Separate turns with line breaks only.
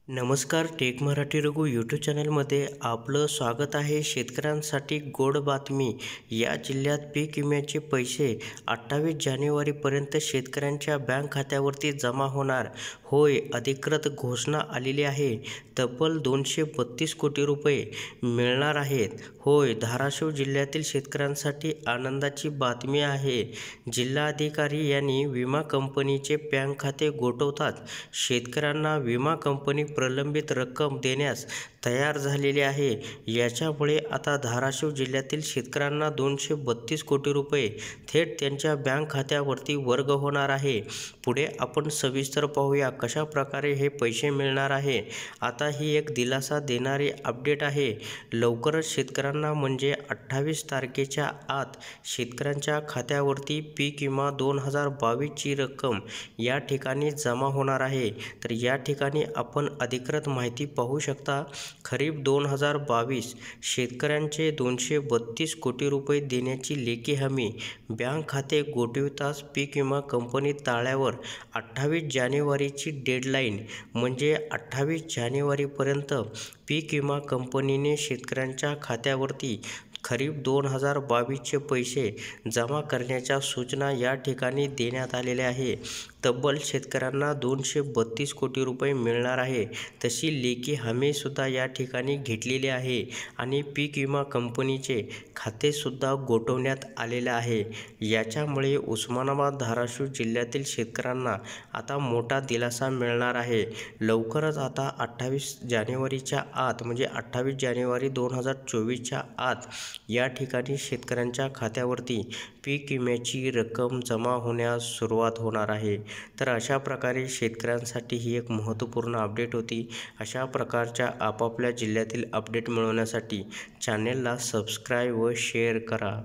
नमस्कार. Take Marathi Raghu YouTube चॅनलमध्ये आपलं स्वागत आहे. शेतकऱ्यांसाठी गोड बातमी. या जिल्ह्यात पीक विम्याचे पैसे 28 जानेवारीपर्यंत शेतकऱ्यांच्या बँक खात्यावरती जमा होणार. होय, अधिकृत घोषणा आलेली आहे. तब्बल 232 कोटी रुपये मिळणार आहेत. होय, धाराशिव जिल्ह्यातील शेतकऱ्यांसाठी आनंदाची बातमी आहे. जिल्हाधिकारी यांनी विमा कंपनीचे बँक खाते गोठवताच शेतकऱ्यांना विमा कंपनी प्रलंबित रक्कम देण्यास तयार झालेली आहे. याच्यामुळे आता धाराशिव जिल्ह्यातील शेतकऱ्यांना 232 कोटी रुपये थेट त्यांच्या बँक खात्यावरती वर्ग होणार आहे. पुढे आपण सविस्तर पाहूया कशा प्रकारे हे पैसे मिळणार आहे. आता ही एक दिलासा देणारी अपडेट आहे. लवकरच शेतकऱ्यांना म्हणजे 28 तारखेच्या आत शेतकऱ्यांच्या खात्यावरती पीक विमा 2022 ची रक्कम या ठिकाणी जमा होणार आहे. तर या ठिकाणी आपण अधिकृत माहिती पाहू शकता. खरीप 2022 शेतकऱ्यांचे 232 कोटी रुपये देण्याची लेखी हमी. बँक खाते गोठविताच पीक विमा कंपनी ताळ्यावर. 28 जानेवारीची डेडलाईन म्हणजे 28 जानेवारीपर्यंत पीक विमा कंपनीने शेतकऱ्यांच्या खात्यावरती खरीप 2022 चे पैसे जमा करण्याच्या सूचना या ठिकाणी देण्यात आलेल्या आहे. तब्बल शेतकऱ्यांना 232 कोटी रुपये मिळणार आहे. तशी लेखी हमीसुद्धा या ठिकाणी घेतलेली आहे आणि पीक विमा कंपनीचे खातेसुद्धा गोठवण्यात आलेले आहे. याच्यामुळे उस्मानाबाद धाराशिव जिल्ह्यातील शेतकऱ्यांना आता मोठा दिलासा मिळणार आहे. लवकरच आता 28 जानेवारीच्या आत म्हणजे 28 जानेवारी 2024च्या आत या ठिकाणी शेतकऱ्यांच्या खात्यावरती पीक विम्याची रक्कम जमा होण्यास सुरुवात होणार आहे. तर अशा प्रकारे शेतकऱ्यांसाठी ही एक महत्त्वपूर्ण अपडेट होती. अशा प्रकारच्या आपापल्या जिल्ह्यातील अपडेट मिळवण्यासाठी चॅनेलला सबस्क्राईब व शेअर करा.